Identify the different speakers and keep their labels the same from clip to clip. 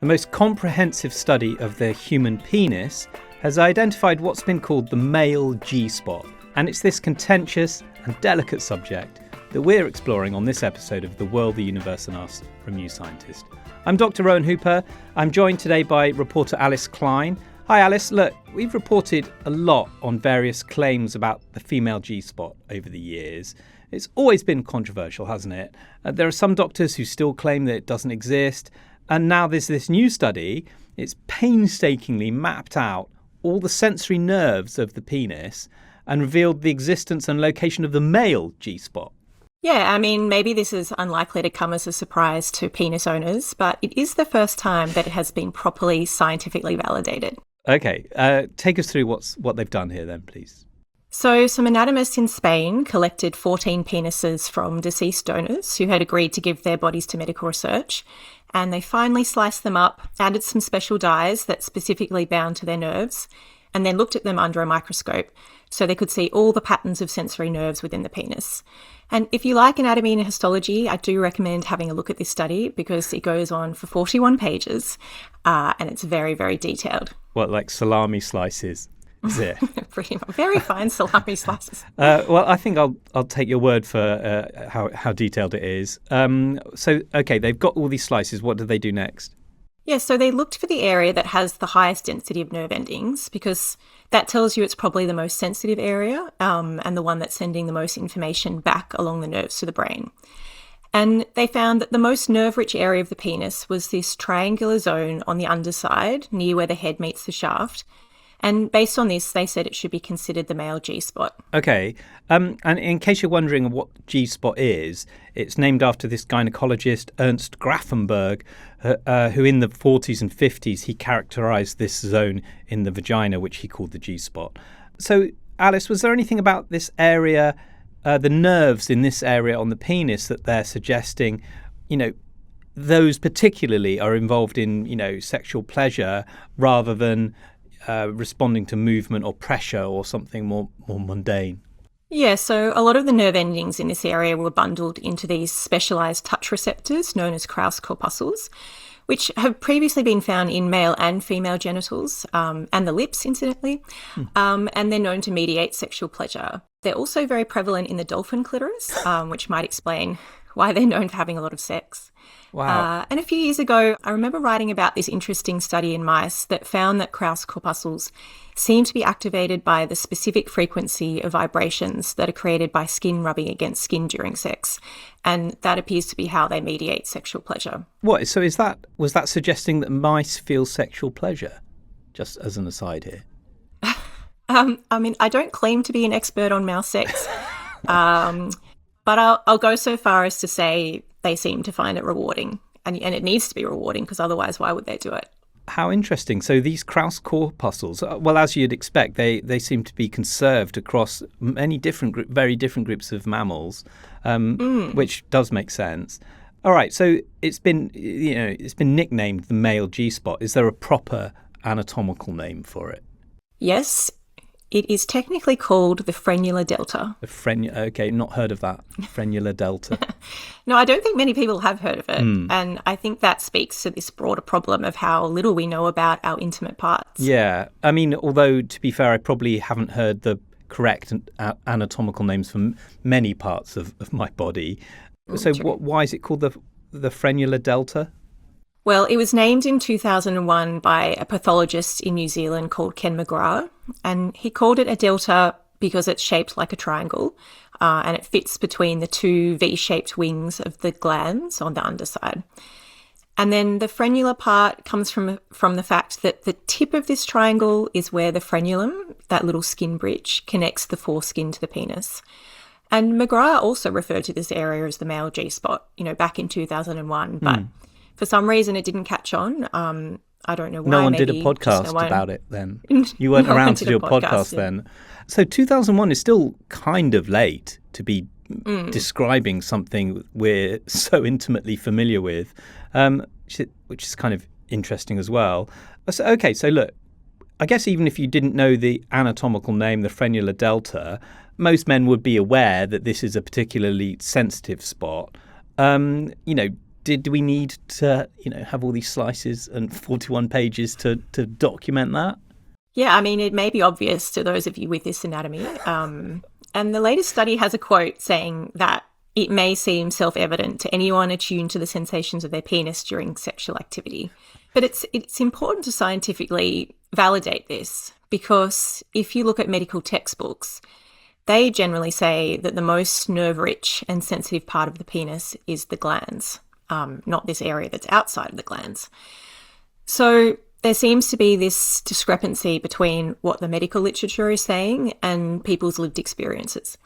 Speaker 1: The most comprehensive study of the human penis has identified what's been called the male G-spot, and it's this contentious and delicate subject that we're exploring on this episode of The World, the Universe and Us from New Scientist. I'm Dr. Rowan Hooper. I'm joined today by reporter Alice Klein. Hi Alice, look, we've reported a lot on various claims about the female G-spot over the years. It's always been controversial, hasn't it? There are some doctors who still claim that it doesn't exist. And now there's this new study. It's painstakingly mapped out all the sensory nerves of the penis and revealed the existence and location of the male G-spot.
Speaker 2: Yeah, I mean, maybe this is unlikely to come as a surprise to penis owners, but it is the first time that it has been properly scientifically validated.
Speaker 1: Okay, take us through what they've done here then, please.
Speaker 2: So some anatomists in Spain collected 14 penises from deceased donors who had agreed to give their bodies to medical research, and they finally sliced them up, added some special dyes that specifically bound to their nerves, and then looked at them under a microscope so they could see all the patterns of sensory nerves within the penis. And if you like anatomy and histology, I do recommend having a look at this study because it goes on for 41 pages and it's very, very detailed.
Speaker 1: What, like salami slices? Is it?
Speaker 2: Pretty much. Very fine salami slices.
Speaker 1: Well, I think I'll take your word for how detailed it is. Okay, they've got all these slices. What do they do next?
Speaker 2: Yeah, so they looked for the area that has the highest density of nerve endings because that tells you it's probably the most sensitive area and the one that's sending the most information back along the nerves to the brain. And they found that the most nerve-rich area of the penis was this triangular zone on the underside near where the head meets the shaft. And based on this, they said it should be considered the male G-spot. Okay.
Speaker 1: And in case you're wondering what G-spot is, it's named after this gynecologist, Ernst Grafenberg, who in the 40s and 50s, he characterised this zone in the vagina, which he called the G-spot. So, Alice, was there anything about this area, the nerves in this area on the penis that they're suggesting, those particularly are involved in, sexual pleasure rather than responding to movement or pressure or something more mundane?
Speaker 2: Yeah, so a lot of the nerve endings in this area were bundled into these specialised touch receptors known as Krauss corpuscles, which have previously been found in male and female genitals and the lips, incidentally, and they're known to mediate sexual pleasure. They're also very prevalent in the dolphin clitoris, which might explain why they're known for having a lot of sex.
Speaker 1: Wow.
Speaker 2: And a few years ago, I remember writing about this interesting study in mice that found that Krauss corpuscles seem to be activated by the specific frequency of vibrations that are created by skin rubbing against skin during sex. And that appears to be how they mediate sexual pleasure.
Speaker 1: What? So was that suggesting that mice feel sexual pleasure? Just as an aside here.
Speaker 2: I mean, I don't claim to be an expert on mouse sex, but I'll go so far as to say they seem to find it rewarding. And it needs to be rewarding because otherwise, why would they do it?
Speaker 1: How interesting. So these Krauss corpuscles, well, as you'd expect, they seem to be conserved across many very different groups of mammals, which does make sense. All right. So it's been nicknamed the male G-spot. Is there a proper anatomical name for it?
Speaker 2: Yes. It is technically called the frenula delta.
Speaker 1: Okay, not heard of that. Frenula delta.
Speaker 2: No, I don't think many people have heard of it. And I think that speaks to this broader problem of how little we know about our intimate parts.
Speaker 1: Yeah. I mean, although, to be fair, I probably haven't heard the correct anatomical names for many parts of my body. So why is it called the frenula delta?
Speaker 2: Well, it was named in 2001 by a pathologist in New Zealand called Ken McGrath, and he called it a delta because it's shaped like a triangle and it fits between the two V-shaped wings of the glands on the underside. And then the frenula part comes from the fact that the tip of this triangle is where the frenulum, that little skin bridge, connects the foreskin to the penis. And McGrath also referred to this area as the male G-spot, back in 2001, but for some reason, it didn't catch on. I don't know why.
Speaker 1: No one did a podcast about it then. You weren't around to do a podcast then. So 2001 is still kind of late to be describing something we're so intimately familiar with, which is kind of interesting as well. So look, I guess even if you didn't know the anatomical name, the frenula delta, most men would be aware that this is a particularly sensitive spot. did we need to, have all these slices and 41 pages to document that?
Speaker 2: Yeah, I mean, it may be obvious to those of you with this anatomy. And the latest study has a quote saying that it may seem self-evident to anyone attuned to the sensations of their penis during sexual activity. But it's important to scientifically validate this, because if you look at medical textbooks, they generally say that the most nerve-rich and sensitive part of the penis is the glans, not this area that's outside of the glans. So there seems to be this discrepancy between what the medical literature is saying and people's lived experiences.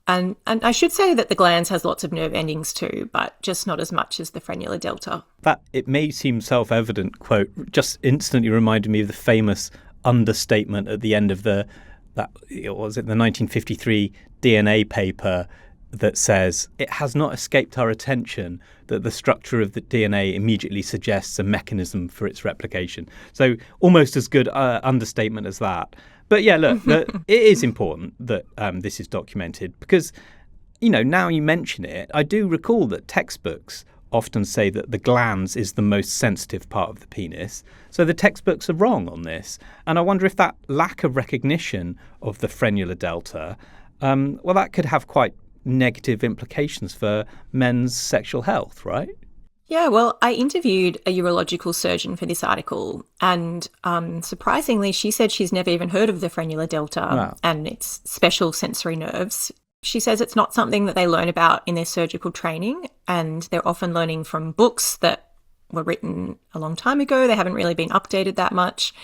Speaker 2: And I should say that the glans has lots of nerve endings too, but just not as much as the frenula delta.
Speaker 1: That, it may seem self-evident, quote, just instantly reminded me of the famous understatement at the end of the 1953 DNA paper that says, it has not escaped our attention that the structure of the DNA immediately suggests a mechanism for its replication. So almost as good understatement as that. But yeah, look, it is important that this is documented because, now you mention it, I do recall that textbooks often say that the glans is the most sensitive part of the penis. So the textbooks are wrong on this. And I wonder if that lack of recognition of the frenula delta, that could have quite negative implications for men's sexual health, right?
Speaker 2: Yeah, well, I interviewed a urological surgeon for this article, and surprisingly, she said she's never even heard of the frenula delta and its special sensory nerves. She says it's not something that they learn about in their surgical training, and they're often learning from books that were written a long time ago. They haven't really been updated that much,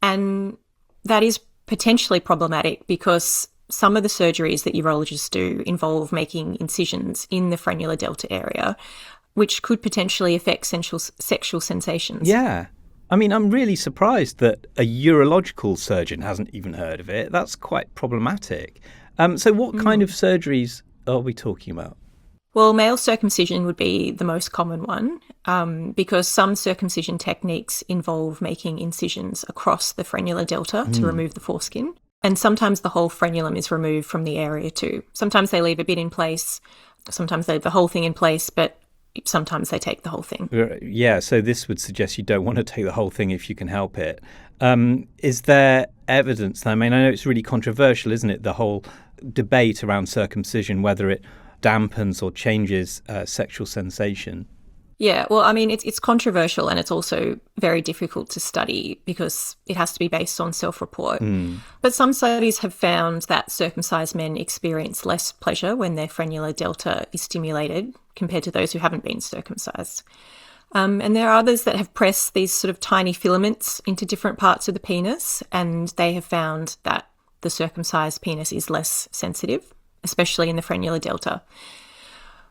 Speaker 2: and that is potentially problematic because some of the surgeries that urologists do involve making incisions in the frenula delta area, which could potentially affect sexual sensations.
Speaker 1: Yeah. I mean, I'm really surprised that a urological surgeon hasn't even heard of it. That's quite problematic. So what kind of surgeries are we talking about?
Speaker 2: Well, male circumcision would be the most common one because some circumcision techniques involve making incisions across the frenula delta to remove the foreskin. And sometimes the whole frenulum is removed from the area too. Sometimes they leave a bit in place, sometimes they leave the whole thing in place, but sometimes they take the whole thing.
Speaker 1: Yeah, so this would suggest you don't want to take the whole thing if you can help it. Is there evidence? I mean, I know it's really controversial, isn't it? The whole debate around circumcision, whether it dampens or changes sexual sensation.
Speaker 2: Yeah, well, I mean, it's controversial and it's also very difficult to study because it has to be based on self-report. But some studies have found that circumcised men experience less pleasure when their frenula delta is stimulated compared to those who haven't been circumcised. And there are others that have pressed these sort of tiny filaments into different parts of the penis, and they have found that the circumcised penis is less sensitive, especially in the frenula delta.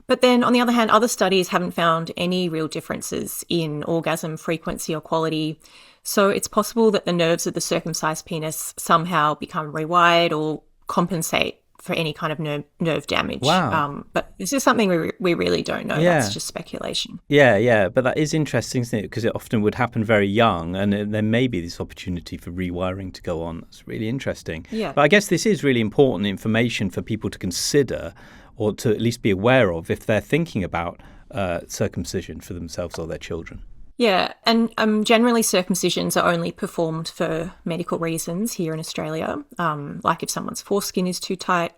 Speaker 2: But then, on the other hand, other studies haven't found any real differences in orgasm frequency or quality. So it's possible that the nerves of the circumcised penis somehow become rewired or compensate for any kind of nerve damage.
Speaker 1: Wow.
Speaker 2: But this is something we really don't know. Yeah. That's just speculation.
Speaker 1: Yeah. But that is interesting, isn't it? Because it often would happen very young, and there may be this opportunity for rewiring to go on. That's really interesting.
Speaker 2: Yeah.
Speaker 1: But I guess this is really important information for people to consider or to at least be aware of if they're thinking about circumcision for themselves or their children.
Speaker 2: Yeah, and generally circumcisions are only performed for medical reasons here in Australia, like if someone's foreskin is too tight.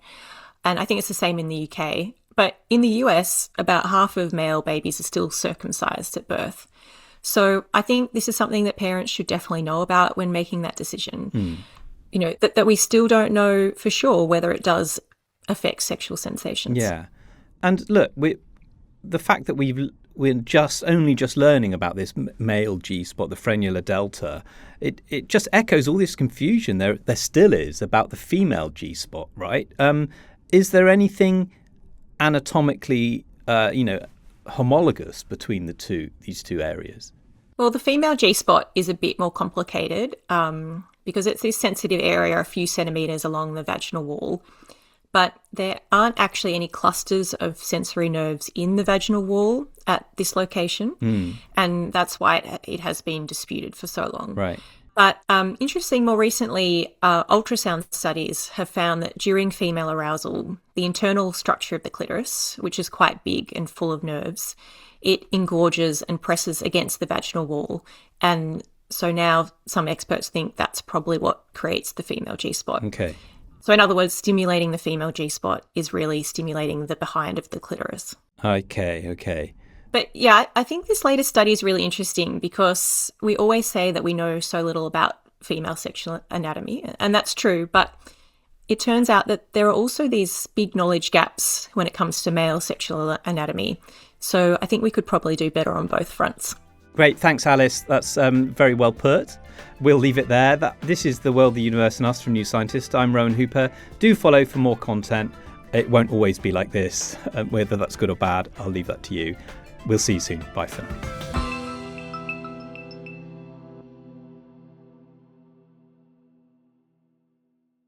Speaker 2: And I think it's the same in the UK. But in the US, about half of male babies are still circumcised at birth. So I think this is something that parents should definitely know about when making that decision. You know, that we still don't know for sure whether it does affect sexual sensations.
Speaker 1: Yeah. And look, the fact that we're just learning about this male G-spot, the frenula delta, it just echoes all this confusion there still is about the female G-spot, right? Is there anything anatomically, homologous between these two areas?
Speaker 2: Well, the female G-spot is a bit more complicated because it's this sensitive area a few centimetres along the vaginal wall. But there aren't actually any clusters of sensory nerves in the vaginal wall at this location. And that's why it has been disputed for so long.
Speaker 1: Right.
Speaker 2: But interesting, more recently, ultrasound studies have found that during female arousal, the internal structure of the clitoris, which is quite big and full of nerves, it engorges and presses against the vaginal wall. And so now some experts think that's probably what creates the female G-spot.
Speaker 1: Okay.
Speaker 2: So in other words, stimulating the female G-spot is really stimulating the behind of the clitoris.
Speaker 1: Okay.
Speaker 2: But yeah, I think this latest study is really interesting because we always say that we know so little about female sexual anatomy, and that's true, but it turns out that there are also these big knowledge gaps when it comes to male sexual anatomy. So I think we could probably do better on both fronts.
Speaker 1: Great, thanks Alice. That's very well put. We'll leave it there. This is The World, the Universe and Us from New Scientist. I'm Rowan Hooper. Do follow for more content. It won't always be like this. Whether that's good or bad, I'll leave that to you. We'll see you soon. Bye for now.